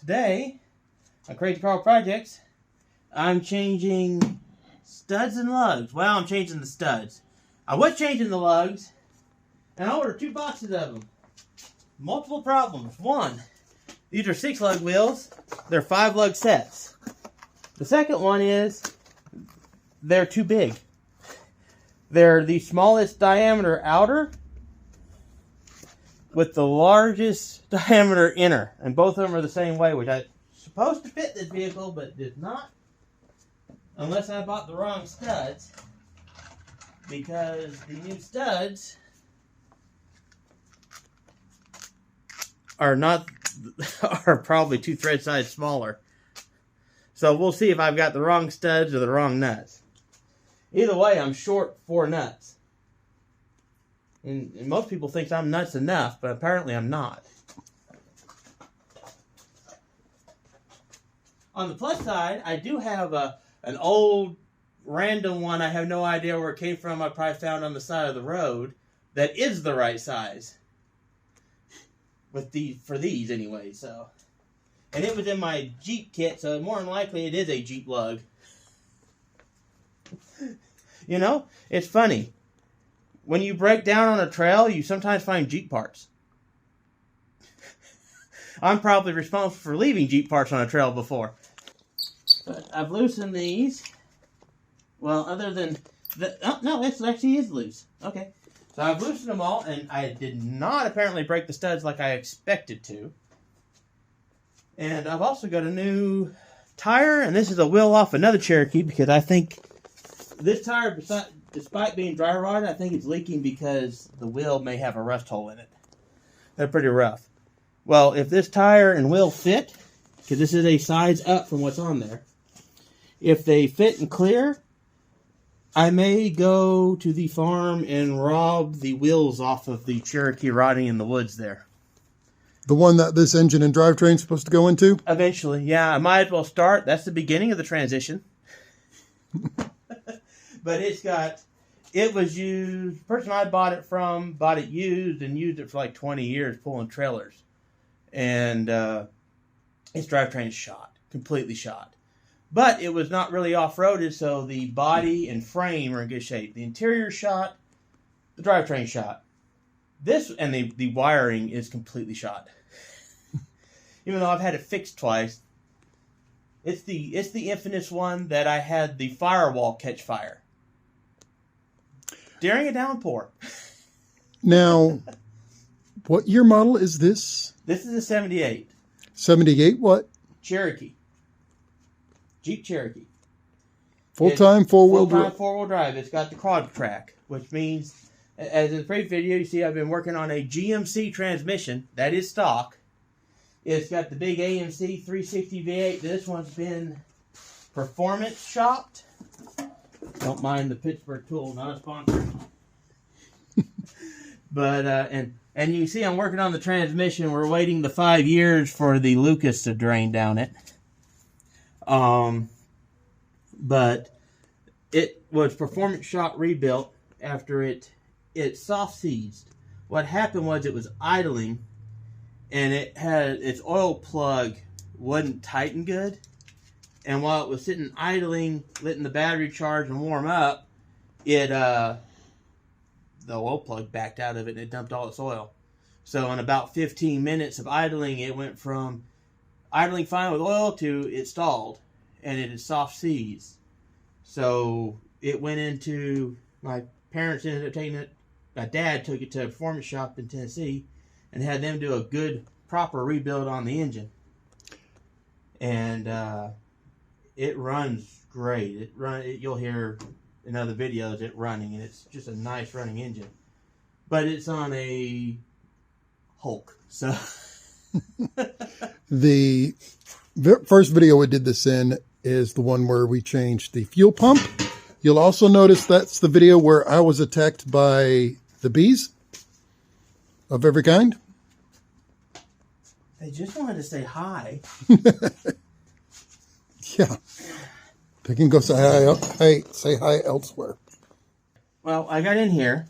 Today, on Crazy Carl Projects, I'm changing studs and lugs. Well, I'm changing the studs. I was changing the lugs, and I ordered 2 boxes of them. Multiple problems. One, these are 6 lug wheels. They're 5 lug sets. The second one is they're too big. They're the smallest diameter outer with the largest diameter inner. And both of them are the same way, which I supposed to fit this vehicle, but did not. Unless I bought the wrong studs. Because the new studs are probably 2 thread size smaller. So we'll see if I've got the wrong studs or the wrong nuts. Either way, I'm short 4 nuts. And most people think I'm nuts enough, but apparently I'm not. On the plus side, I do have an old random one. I have no idea where it came from. I probably found on the side of the road that is the right size. For these anyway, so. And it was in my Jeep kit, so more than likely it is a Jeep lug. You know, it's funny. When you break down on a trail, you sometimes find Jeep parts. I'm probably responsible for leaving Jeep parts on a trail before. But I've loosened these. Well, other than... oh, no, it actually is loose. Okay. So I've loosened them all, and I did not apparently break the studs like I expected to. And I've also got a new tire, and this is a wheel off another Cherokee, because I think this tire, despite being dry rotted, I think it's leaking because the wheel may have a rust hole in it. They're pretty rough. Well, if this tire and wheel fit, because this is a size up from what's on there, if they fit and clear, I may go to the farm and rob the wheels off of the Cherokee rotting in the woods there. The one that this engine and drivetrain is supposed to go into? Eventually, yeah. I might as well start. That's the beginning of the transition. But it was used, the person I bought it from bought it used and used it for like 20 years pulling trailers. And its drivetrain is shot, completely shot. But it was not really off-roaded, so the body and frame are in good shape. The interior shot, the drivetrain shot. This, and the wiring is completely shot. Even though I've had it fixed twice. It's the infamous one that I had the firewall catch fire during a downpour. Now, what year model is this? This is a 78. 78 what? Cherokee. Jeep Cherokee. Full-time four-wheel drive. Full-time four-wheel drive. It's got the quad track, which means, as in the previous video, you see I've been working on a GMC transmission. That is stock. It's got the big AMC 360 V8. This one's been performance shopped. Don't mind the Pittsburgh tool, not a sponsor. But, and you see I'm working on the transmission. We're waiting the 5 years for the Lucas to drain down it. But it was performance shot rebuilt after it soft seized. What happened was it was idling, and it had its oil plug wasn't tightened good. And while it was sitting idling, letting the battery charge and warm up, the oil plug backed out of it and it dumped all its oil. So in about 15 minutes of idling, it went from idling fine with oil to it stalled, and it is soft seized. So it went into, my parents ended up taking it, my dad took it to a performance shop in Tennessee and had them do a good, proper rebuild on the engine. And it runs great. You'll hear in other videos it running, and it's just a nice running engine. But it's on a Hulk, so... The first video we did this in is the one where we changed the fuel pump. You'll also notice that's the video where I was attacked by the bees of every kind. They just wanted to say hi. Yeah. They can go say hi elsewhere. Well, I got in here,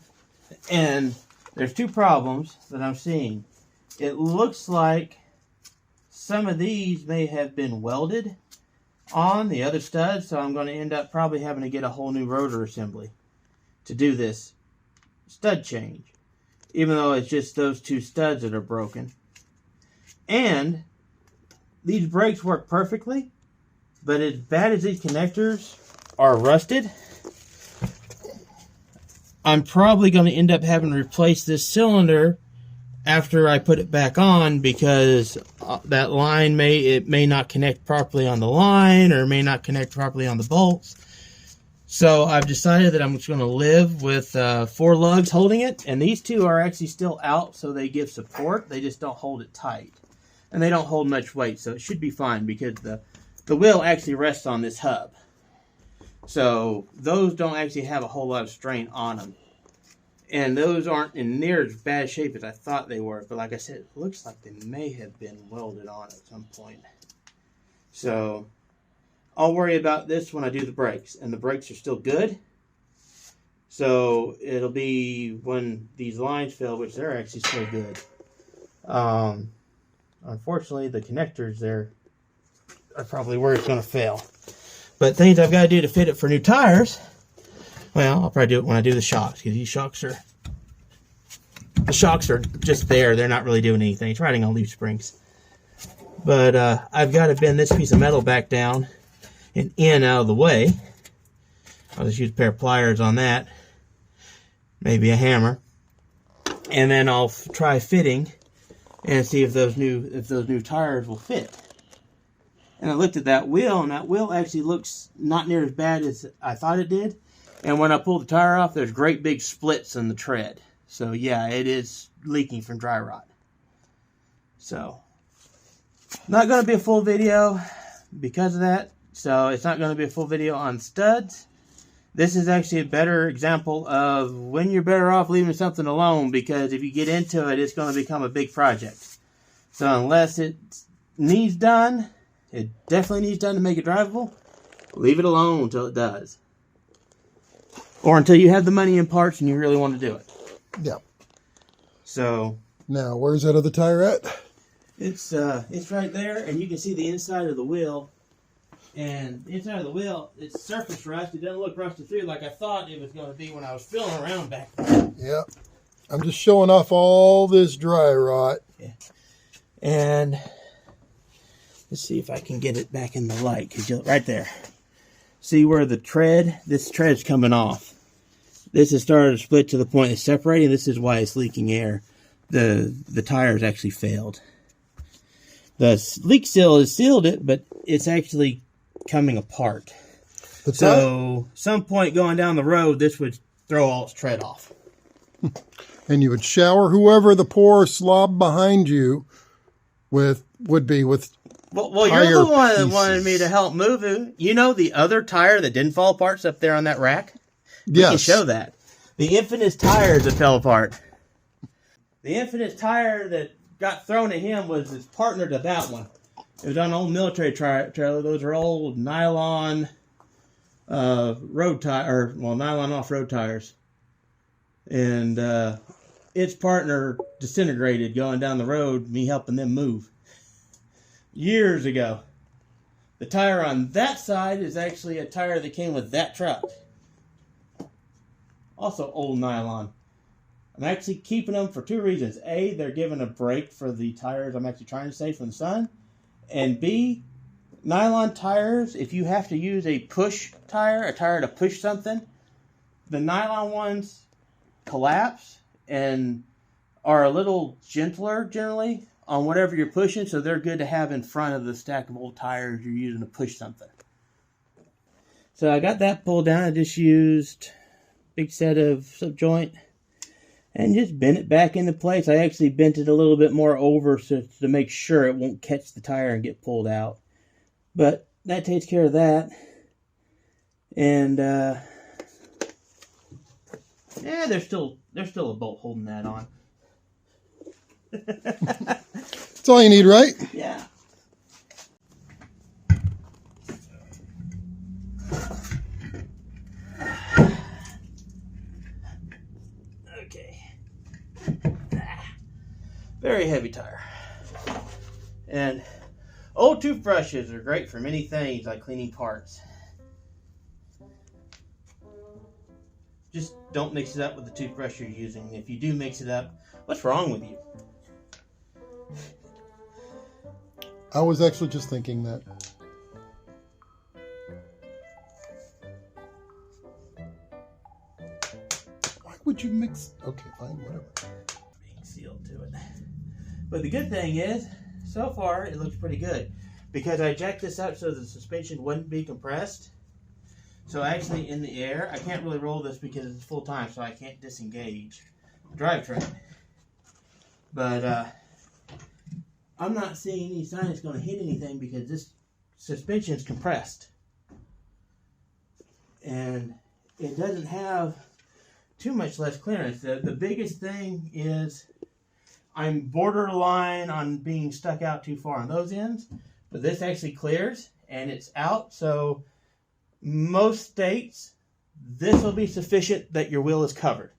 and there's 2 problems that I'm seeing. It looks like some of these may have been welded on the other studs, so I'm going to end up probably having to get a whole new rotor assembly to do this stud change, even though it's just those two studs that are broken. And these brakes work perfectly, but as bad as these connectors are rusted, I'm probably going to end up having to replace this cylinder after I put it back on, because that line may not connect properly on the line, or may not connect properly on the bolts. So I've decided that I'm just going to live with 4 lugs holding it, and these 2 are actually still out, so they give support. They just don't hold it tight, and they don't hold much weight, so it should be fine, because the wheel actually rests on this hub. So those don't actually have a whole lot of strain on them. And those aren't in near as bad shape as I thought they were. But like I said, it looks like they may have been welded on at some point. So I'll worry about this when I do the brakes. And the brakes are still good. So it'll be when these lines fail, which they're actually still good. Unfortunately, the connectors there are probably where it's going to fail. But things I've got to do to fit it for new tires, well, I'll probably do it when I do the shocks, because the shocks are just there. They're not really doing anything. It's riding on leaf springs. But I've got to bend this piece of metal back down and in out of the way. I'll just use a pair of pliers on that, maybe a hammer, and then I'll try fitting and see if those new tires will fit. And I looked at that wheel, and that wheel actually looks not near as bad as I thought it did. And when I pull the tire off, there's great big splits in the tread. So yeah, it is leaking from dry rot. So, not going to be a full video because of that. So it's not going to be a full video on studs. This is actually a better example of when you're better off leaving something alone, because if you get into it, it's going to become a big project. So unless it needs done, it definitely needs done to make it drivable, leave it alone until it does. Or until you have the money in parts and you really want to do it. Yeah. So now, where's that other tire at? It's right there, and you can see the inside of the wheel. And the inside of the wheel, it's surface rust. It doesn't look rusted through like I thought it was going to be when I was feeling around back there. Yeah. I'm just showing off all this dry rot. Yeah. And let's see if I can get it back in the light. Cause right there. See where the tread, this tread's coming off. This has started to split to the point it's separating. This is why it's leaking air. The tires actually failed. The leak seal has sealed it, but it's actually coming apart. So, some point going down the road, this would throw all its tread off. And you would shower whoever the poor slob behind you would be with. Well, you're the one that wanted me to help move it. You know the other tire that didn't fall apart up there on that rack? Yes. We can show that. The Infinite tires that fell apart. The Infinite tire that got thrown at him was his partner to that one. It was on an old military trailer. Those are old nylon road tire, nylon off-road tires. And its partner disintegrated going down the road, me helping them move. Years ago. The tire on that side is actually a tire that came with that truck. Also old nylon. I'm actually keeping them for 2 reasons. A, they're giving a break for the tires I'm actually trying to save from the sun. And B, nylon tires, if you have to use a push tire, a tire to push something, the nylon ones collapse and are a little gentler generally on whatever you're pushing, so they're good to have in front of the stack of old tires you're using to push something. So I got that pulled down. I just used a big set of subjoint and just bent it back into place. I actually bent it a little bit more over to make sure it won't catch the tire and get pulled out. But that takes care of that. And yeah, there's still a bolt holding that on. That's all you need, right? Yeah. Okay. Very heavy tire. And Old toothbrushes are great for many things, like cleaning parts. Just don't mix it up with the toothbrush you're using. If you do mix it up, what's wrong with you? I was actually just thinking that. Why would you mix? Okay, fine, whatever. Being sealed to it. But the good thing is, so far it looks pretty good, because I jacked this up so the suspension wouldn't be compressed. So actually in the air, I can't really roll this because it's full time, so I can't disengage the drivetrain. But I'm not seeing any sign it's going to hit anything because this suspension is compressed. And it doesn't have too much less clearance. The biggest thing is I'm borderline on being stuck out too far on those ends, but this actually clears and it's out. So most states, this will be sufficient that your wheel is covered.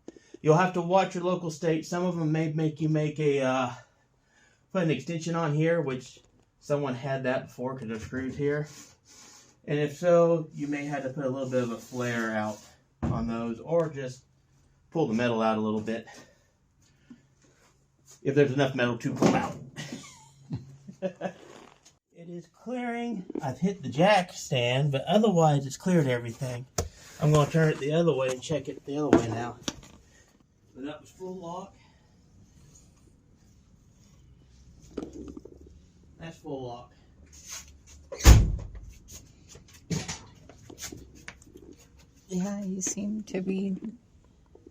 You'll have to watch your local state. Some of them may make you make a put an extension on here, which someone had that before because there's screws here. And if so, you may have to put a little bit of a flare out on those, or just pull the metal out a little bit if there's enough metal to pull out. It is clearing. I've hit the jack stand, but otherwise it's cleared everything. I'm going to turn it the other way and check it the other way now. But that was full lock. That's full lock. Yeah, you seem to be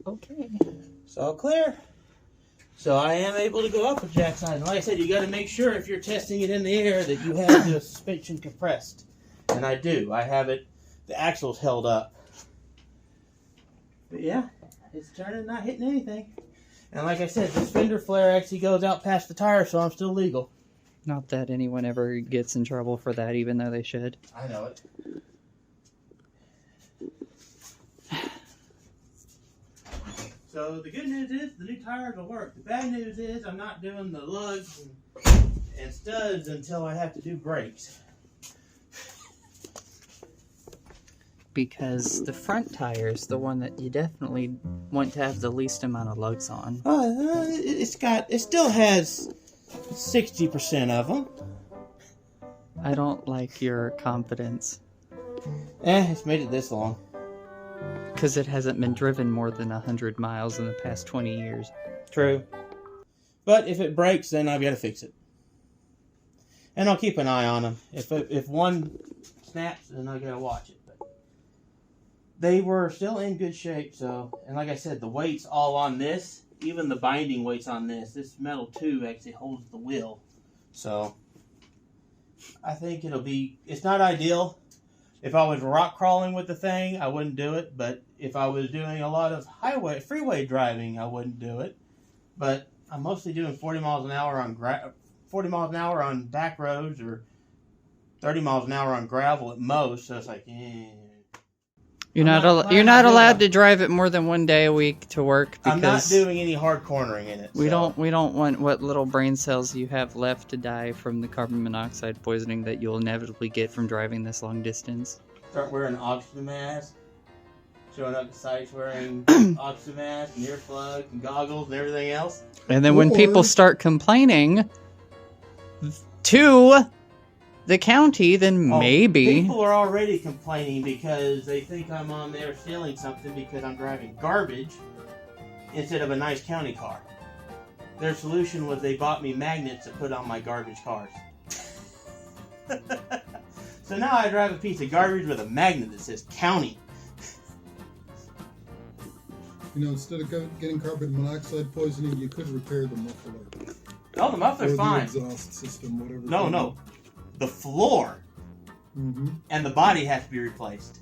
okay. It's all clear. So I am able to go up with jack side. And like I said, you got to make sure if you're testing it in the air that you have the suspension compressed. And I do. I have it. The axle's held up. But yeah, it's turning, not hitting anything. And like I said, the fender flare actually goes out past the tire, so I'm still legal. Not that anyone ever gets in trouble for that, even though they should. I know it. So the good news is the new tires will work. The bad news is I'm not doing the lugs and studs until I have to do brakes. Because the front tire is the one that you definitely want to have the least amount of lugs on. It still has 60% of them. I don't like your confidence. It's made it this long. Because it hasn't been driven more than 100 miles in the past 20 years. True. But if it breaks, then I've got to fix it. And I'll keep an eye on them. If one snaps, then I've got to watch it. But they were still in good shape. So, and like I said, the weight's all on this. Even the binding weight's on this. This metal tube actually holds the wheel. So, I think it's not ideal. If I was rock crawling with the thing, I wouldn't do it. But if I was doing a lot of freeway driving, I wouldn't do it. But I'm mostly doing 40 miles an hour on back roads, or 30 miles an hour on gravel at most. So it's like, You're not allowed to drive it more than one day a week to work. Because I'm not doing any hard cornering in it. We don't want what little brain cells you have left to die from the carbon monoxide poisoning that you'll inevitably get from driving this long distance. Start wearing oxygen masks, showing up to sites wearing oxygen masks and earplugs and goggles and everything else. And then when people start complaining to the county, then maybe. People are already complaining because they think I'm on there stealing something because I'm driving garbage instead of a nice county car. Their solution was they bought me magnets to put on my garbage cars. So now I drive a piece of garbage with a magnet that says county. You know, instead of getting carbon monoxide poisoning, you could repair the muffler. Oh, the muffler's fine. The exhaust system, whatever. No. The floor and the body has to be replaced.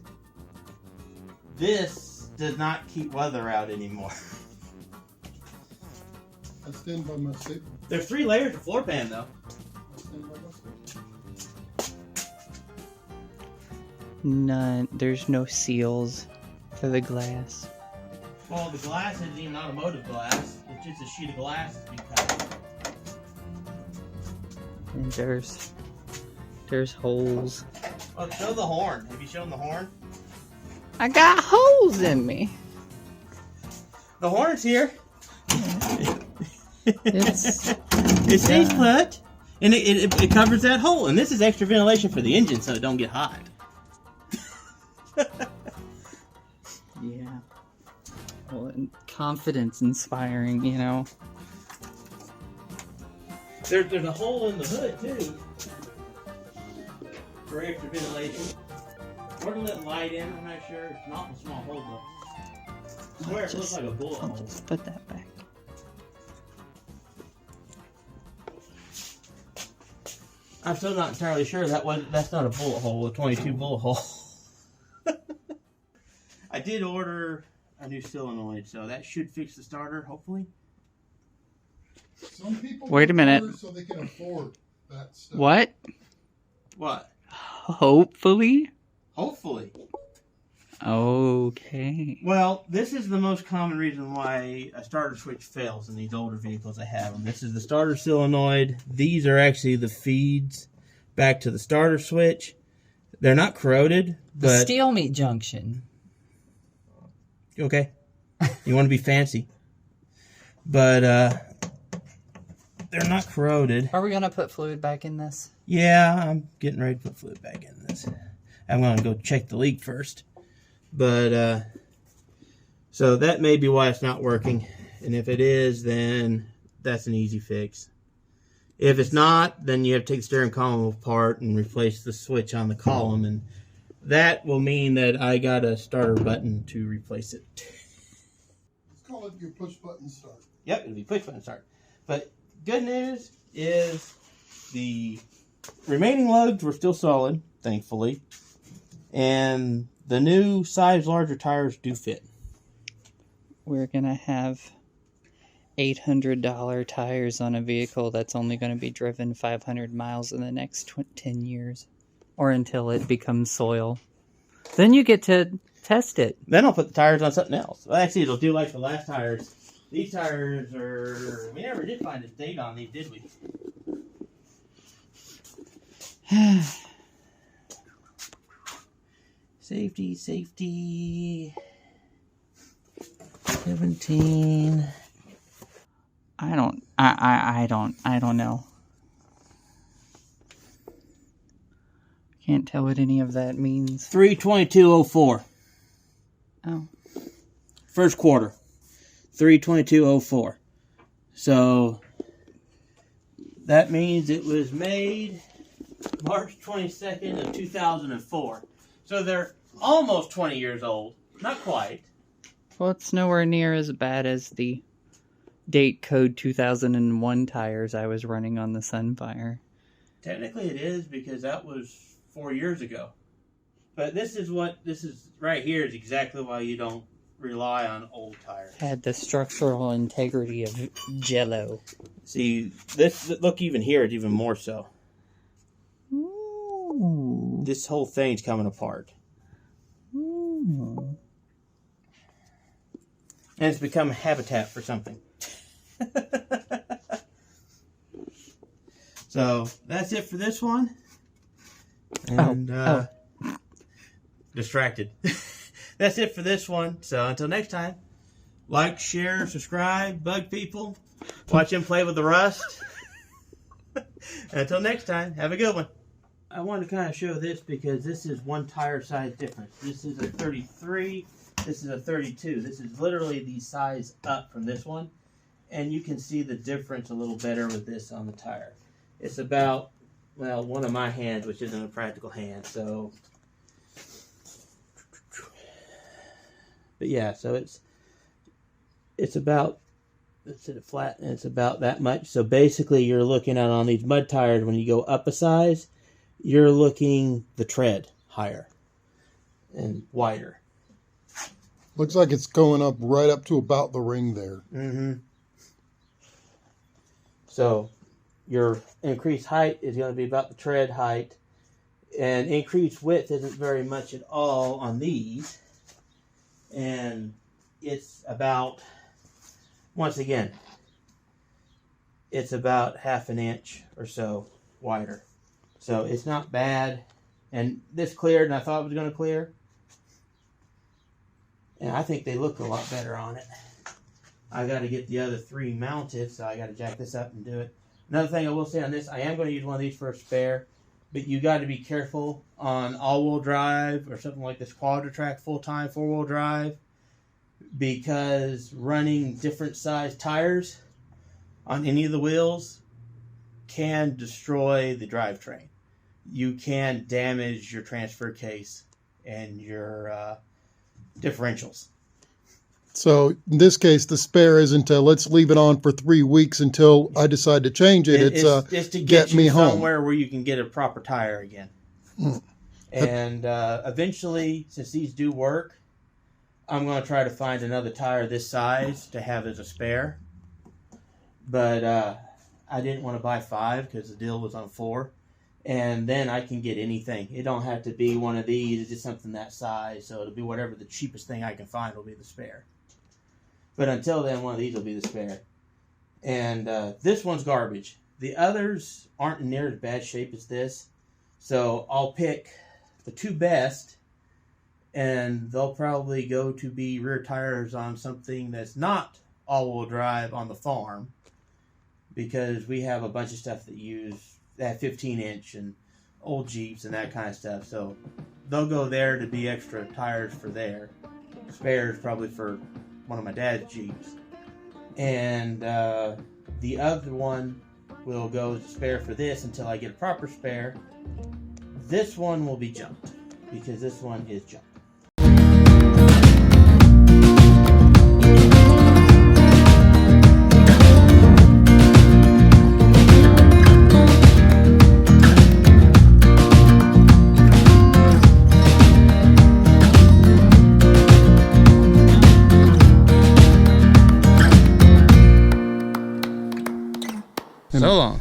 This does not keep weather out anymore. I stand by my statement. There's 3 layers of floor pan, though. I stand by my statement. None. There's no seals for the glass. Well, the glass isn't even automotive glass. It's just a sheet of glass that's been cut. And there's There's holes. Oh, show the horn. Have you shown the horn? I got holes in me. The horn's here. It's It stays put, and it covers that hole. And this is extra ventilation for the engine, so it don't get hot. yeah. Well, and confidence inspiring, you know. There's a hole in the hood too for extra ventilation. Or to let light in. I'm not sure. It's an awful small hole, but I swear it looks like a bullet I'll hole. just put that back. I'm still not entirely sure that's not a bullet hole, a 22 bullet hole. I did order a new solenoid, so that should fix the starter, hopefully. Some people Wait a minute. order so they can afford that stuff. What? What? Hopefully? Hopefully. Okay. Well, this is the most common reason why a starter switch fails in these older vehicles I have them. This is the starter solenoid. These are actually the feeds back to the starter switch. They're not corroded, The but... steel meat junction. Okay. You want to be fancy. But, they're not corroded. Are we going to put fluid back in this? Yeah, I'm getting ready to put fluid back in this. I'm going to go check the leak first. But, so that may be why it's not working. And if it is, then that's an easy fix. If it's not, then you have to take the steering column apart and replace the switch on the column. And that will mean that I got a starter button to replace it. Let's call it your push button start. Yep, it'll be push button start. But good news is the remaining lugs were still solid, thankfully. And the new size larger tires do fit. We're going to have $800 tires on a vehicle that's only going to be driven 500 miles in the next 10 years. Or until it becomes soil. Then you get to test it. Then I'll put the tires on something else. Well, actually, it'll do like the last tires. These tires are... We never did find a date on these, did we? Safety, safety. 17. I don't know. Can't tell what any of that means. 322.04. Oh. First quarter. 322.04. So that means it was made March 22nd of 2004. So they're almost 20 years old. Not quite. Well, it's nowhere near as bad as the date code 2001 tires I was running on the Sunfire. Technically it is, because that was 4 years ago. But this is right here is exactly why you don't rely on old tires. Had the structural integrity of Jello. See, look, even here, it's even more so. Ooh. This whole thing's coming apart. Ooh. And it's become a habitat for something. So, that's it for this one. And, distracted. That's it for this one. So, until next time, like, share, subscribe, bug people, watch them play with the rust. Until next time, have a good one. I wanted to kind of show this because this is one tire size difference. This is a 33, this is a 32. This is literally the size up from this one. And you can see the difference a little better with this on the tire. It's about, well, one of my hands, which isn't a practical hand, so. But yeah, so it's about, let's hit it flat, and it's about that much. So basically you're looking at, on these mud tires, when you go up a size, you're looking the tread higher and wider. Looks like it's going up right up to about the ring there. Mm-hmm. So your increased height is going to be about the tread height, and increased width isn't very much at all on these. And it's about, once again, it's about 1/2 inch or so wider. So it's not bad. And this cleared, and I thought it was going to clear. And I think they look a lot better on it. I got to get the other 3 mounted, so I got to jack this up and do it. Another thing I will say on this, I am going to use one of these for a spare, but you got to be careful on all-wheel drive or something like this Quadra-Track full-time 4-wheel drive, because running different size tires on any of the wheels can destroy the drivetrain. You can damage your transfer case and your differentials. So in this case, the spare isn't let's leave it on for 3 weeks until I decide to change it. It's to get me you home somewhere where you can get a proper tire again. And eventually, since these do work, I'm going to try to find another tire this size to have as a spare. But I didn't want to buy 5 because the deal was on 4. And then I can get anything. It don't have to be one of these. It's just something that size. So it'll be whatever the cheapest thing I can find will be the spare. But until then, one of these will be the spare. And this one's garbage. The others aren't in near as bad shape as this. So I'll pick the 2 best. And they'll probably go to be rear tires on something that's not all-wheel drive on the farm. Because we have a bunch of stuff that 15-inch and old Jeeps and that kind of stuff. So they'll go there to be extra tires for there. Spares probably for one of my dad's Jeeps. And the other one will go as a spare for this until I get a proper spare. This one will be junked because this one is junk. So long.